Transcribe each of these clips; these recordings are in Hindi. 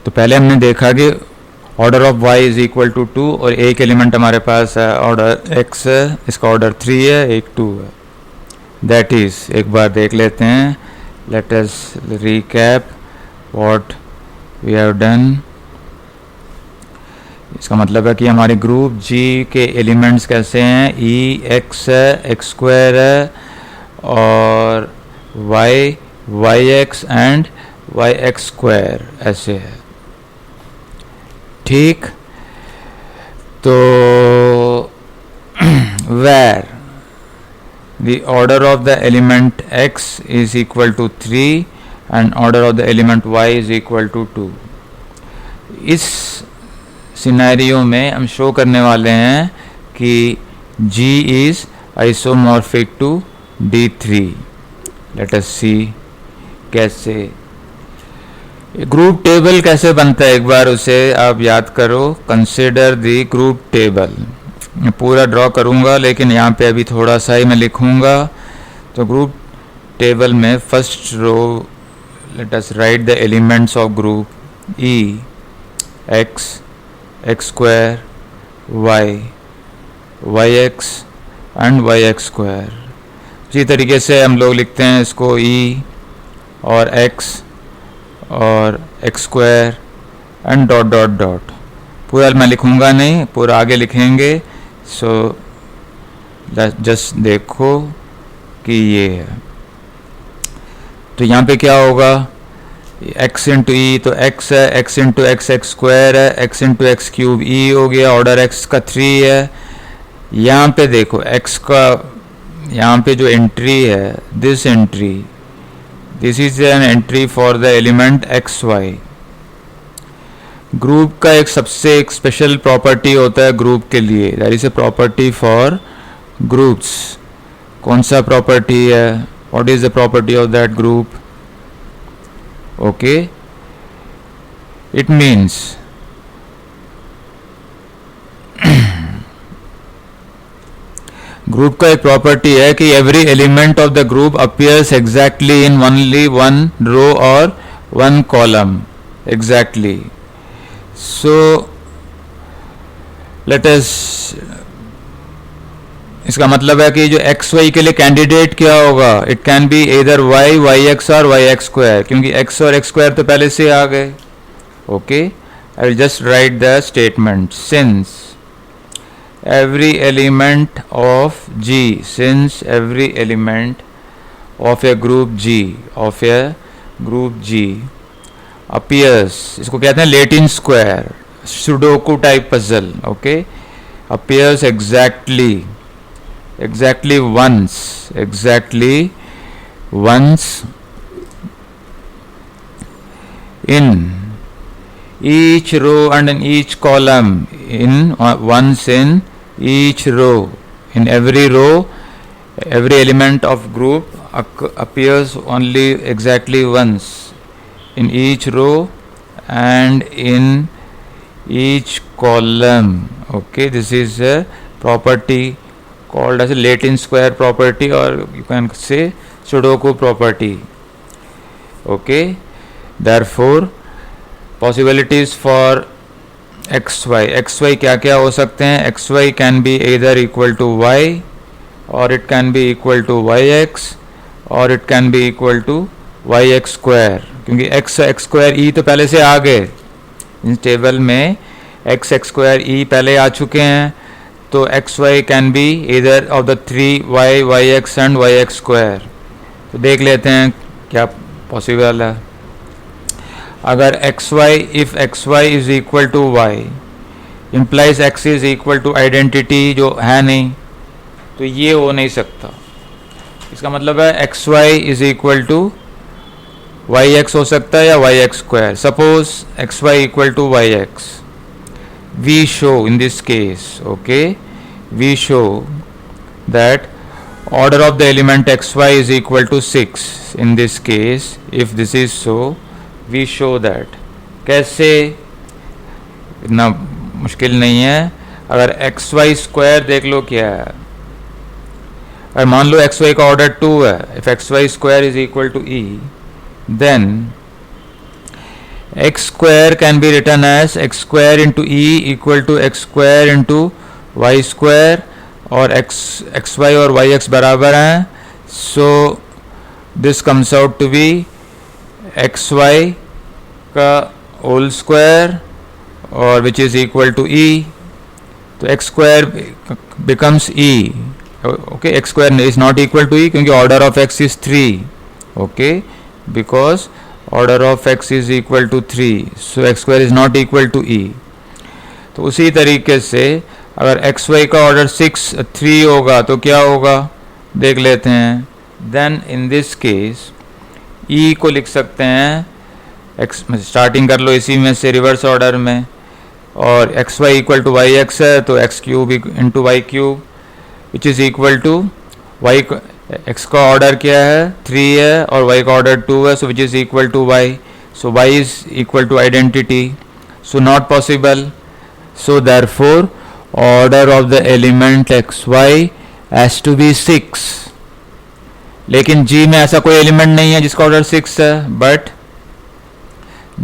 तो पहले हमने देखा कि order of y is equal to 2 और एक एलिमेंट हमारे पास है ऑर्डर x है, इसका ऑर्डर 3 है, एक 2 है। दैट इज, एक बार देख लेते हैं, let us recap what we have done. इसका मतलब है कि हमारे ग्रुप G के एलिमेंट्स कैसे हैं, E x है, x स्क्वायर है और y yx and yx square ऐसे है। ठीक, तो where the order of the element x is equal to 3 and order of the element y is equal to 2, इस सिनेरियो में हम शो करने वाले हैं कि G is isomorphic to D3। Let us see कैसे। ग्रुप टेबल कैसे बनता है, एक बार उसे आप याद करो। Consider the group table. मैं पूरा ड्रॉ करूंगा लेकिन यहाँ पे अभी थोड़ा सा ही मैं लिखूंगा। तो ग्रुप टेबल में first row, let us write the elements of group E x x square y yx and yx square. इसी तरीके से हम लोग लिखते हैं इसको E और x और x square and dot dot dot. पूरा मैं लिखूंगा नहीं, पूरा आगे लिखेंगे। सो जस्ट देखो कि ये है। तो यहाँ पे क्या होगा, x इंटू ई, तो x है, x into x x square है, x इंटू एक्स क्यूब ई हो गया, ऑर्डर x का 3 है। यहाँ पे देखो x का, यहाँ पे जो एंट्री है, this entry, this is an entry for the element x y. Group का एक स्पेशल प्रॉपर्टी होता है ग्रुप के लिए, that is a property for groups. कौन सा प्रॉपर्टी है, what is the property of that group? Okay, it means group का एक प्रॉपर्टी है कि every element of the group appears exactly in only one row और one column exactly. So let us, इसका मतलब है कि जो एक्स वाई के लिए कैंडिडेट क्या होगा, इट कैन बी इधर वाई वाई एक्स और वाई एक्स स्क्वायर, क्योंकि एक्स और एक्स स्क्वायर तो पहले से आ गए। Okay, I will just write the statement, since every element of G, since every element of a group G appears, इसको कहते हैं Latin square, sudoku type puzzle. Okay, appears exactly once in each row and in each column, once in each row, in every row, every element of group appears only exactly once in each row and in each column. Okay, this is a property called as a Latin square property, or you can say Sudoku property. Okay, therefore possibilities for xy क्या क्या हो सकते हैं, xy can be either equal to y और it can be equal to yx और it can be equal to yx square, क्योंकि x स्क्वायर e तो पहले से आ गए इस टेबल में, x स्क्वायर e पहले आ चुके हैं। तो xy can be either of the 3y yx and yx square। तो देख लेते हैं क्या पॉसिबल है। अगर if xy is equal to y implies x is equal to identity, जो है नहीं, तो ये हो नहीं सकता। इसका मतलब है xy is equal to yx हो सकता है या yx square। Suppose xy equal to yx, we show in this case, okay, we show that order of the element xy is equal to 6 in this case। if this is so, we show that। कैसे, इतना मुश्किल नहीं है। अगर एक्स वाई स्क्वायर देख लो क्या है, अगर मान लो एक्स वाई का ऑर्डर 2 है, if x y square is equal to e, then x square can be written as x square into e equal to x square into y square, और xy और yx बराबर हैं, so this comes out to be xy का whole square और which is equal to e, तो x square becomes e. Okay, x square is not equal to e क्योंकि order of x is 3. Okay, because order of x is equal to 3, so x square is not equal to e. तो उसी तरीके से अगर एक्स वाई का ऑर्डर 3 होगा तो क्या होगा देख लेते हैं. Then in this case e को लिख सकते हैं x, स्टार्टिंग कर लो इसी में से रिवर्स ऑर्डर में, और x y equal to y x है तो x cube into y cube which is equal to y. X का ऑर्डर क्या है 3 है और वाई का ऑर्डर 2 है, so which is equal to y. So y is equal to identity, so not possible. So therefore order of the element x y has to be 6. लेकिन जी में ऐसा कोई एलिमेंट नहीं है जिसका ऑर्डर 6 है, but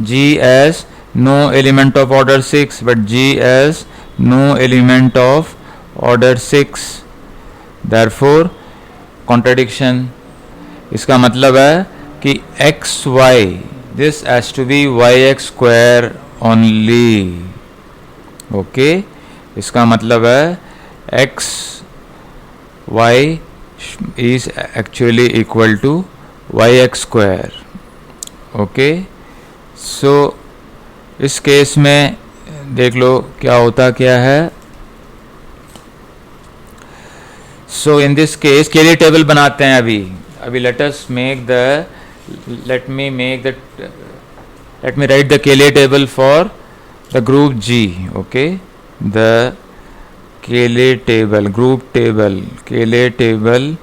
G as no element of order 6, but G as no element of order 6. Therefore contradiction. इसका मतलब है कि x y this has to be yx square only. Okay, इसका मतलब है x y is actually equal to yx square. Okay, सो इस केस में देख लो क्या होता क्या है. सो इन दिस केस के लिए टेबल बनाते हैं. अभी let me write the Cayley table for the group G. Okay, the Cayley table, group table, Cayley table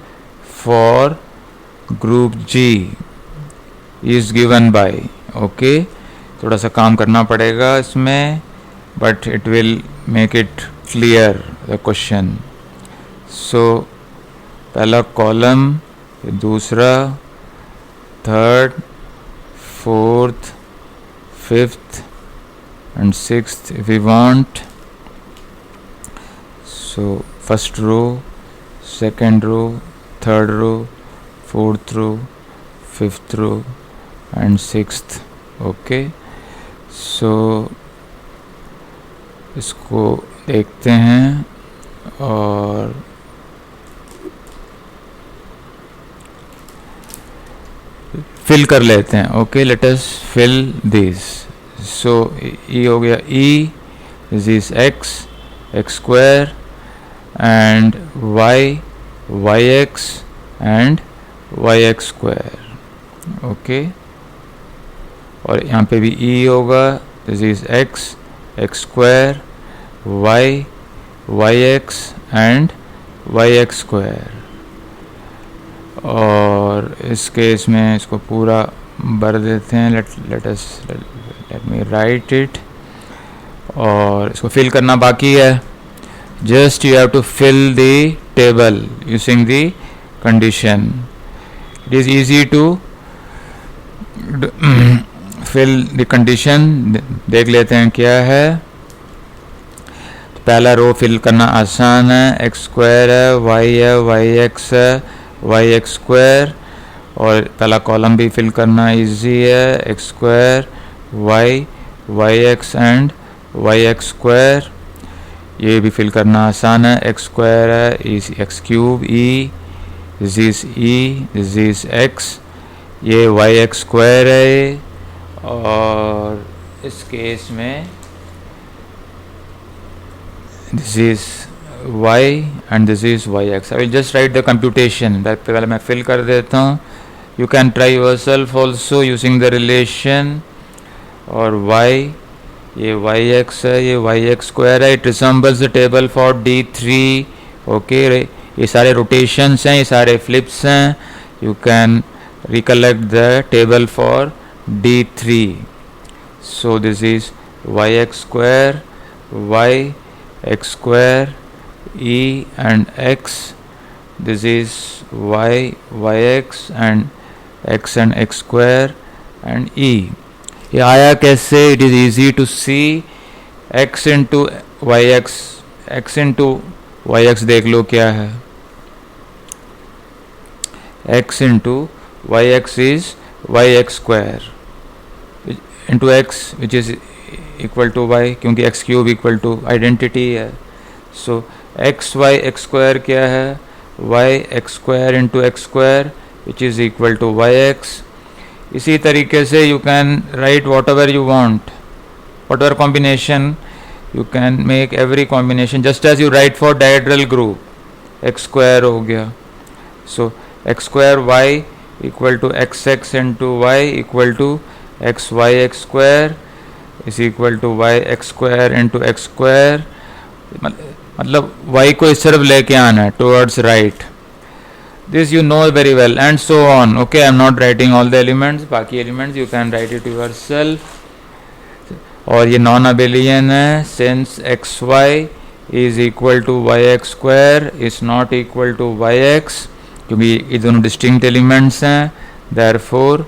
for group G is given by. Okay, थोड़ा सा काम करना पड़ेगा इसमें, but it will make it clear the question. So पहला कॉलम, दूसरा, third, fourth, fifth and sixth if we want. So first row, second row, third row, fourth row, fifth row and sixth. Okay, so इसको देखते हैं और फिल कर लेते हैं. Okay, let us fill this. So e हो गया e, this is x, x square and y, yx and yx square. Okay, और यहाँ पे भी e होगा, this is x, x square, y, yx and yx square. और इस केस में इसको पूरा भर देते हैं. Let me write it. और इसको फिल करना बाकी है. Just you have to fill the table using the condition. It is easy to fill the condition. देख लेते हैं क्या है. तो पहला रो फिल करना आसान है. एक्स स्क्वायर है, वाई है, वाई एक्स है, वाई एक्स स्क्वायर. और पहला कॉलम भी फिल करना इजी है. X square, y, y x and y x square. ये भी फिल करना आसान है. एक्स स्क्वायर है, is x cube, e, this is x, ये वाई एक्स स्क्वायर है. और इस केस में this is y and this is y x. I will just write the computation. पहले मैं फिल कर देता हूँ. You can try your self also using the relation. और y, ये वाई एक्स है, ये वाई एक्स स्क्वायर है. It resembles the table for D3. Okay, ये सारे रोटेशंस हैं, ये सारे फ्लिप्स हैं. You can recollect the table for D3. So this is yx square, y, x square, e and x. This is y, yx and x square and e. ये आया कैसे? It is easy to see. x into y x, x into y x देख लो क्या है. x into y x is y x square into x which is equal to y, क्योंकि x cube equal to identity है. So x y x square क्या है? Y x square into x square which is equal to y x. इसी तरीके से you can write what ever you want, whatever combination you can make, every combination just as you write for dihedral group. X square हो गया. So x square y equal to x x into y equal to x y x square is equal to y x square into x square. मतलब y को इस तरफ लेके आना है, towards right. This you know very well and so on. Okay, I am not writing all the elements, बाकी elements you can write it yourself. और ये नॉन अबेलियन है, since x y is equal to y x square is not equal to y x, क्योंकि ये दोनों डिस्टिंक्ट एलिमेंट्स हैं. देयरफॉर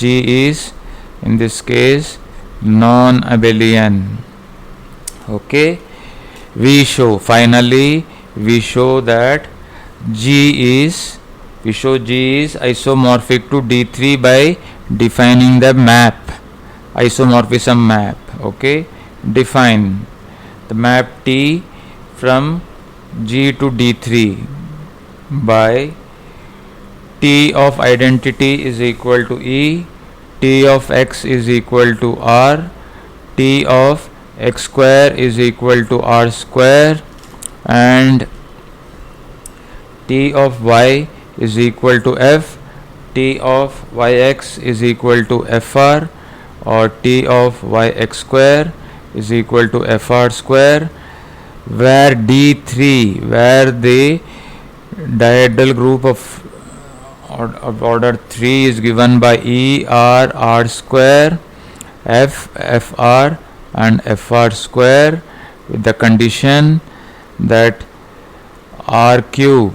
g इज in this case non-abelian. Okay, we show that g is isomorphic to D3 by defining the map, isomorphism map. Okay, define the map T from G to D3 by T of identity is equal to E, T of x is equal to r, T of x square is equal to r square, and T of y is equal to f, T of yx is equal to fr, or T of yx square is equal to fr square, where D3, where the diagonal group of order 3 is given by E R R square, F Fr and Fr square, with the condition that R cube,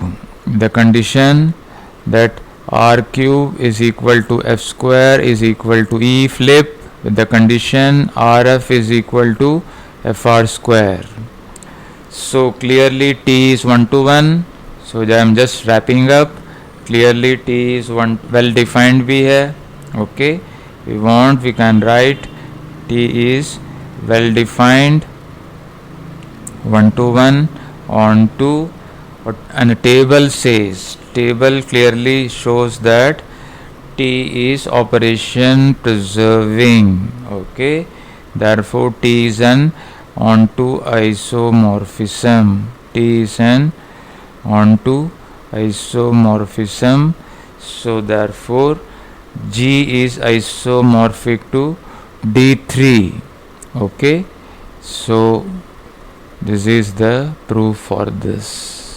R cube is equal to F square is equal to E flip, with the condition RF is equal to Fr square. So clearly T is 1 to 1. So I am just wrapping up. Clearly T is one well defined भी है. Okay, we can write T is well defined 1 to 1 on 2, and the table clearly shows that T is operation preserving. Okay, therefore T is an onto isomorphism. T is an onto isomorphism. So therefore G is isomorphic to D3. Okay, so this is the proof for this.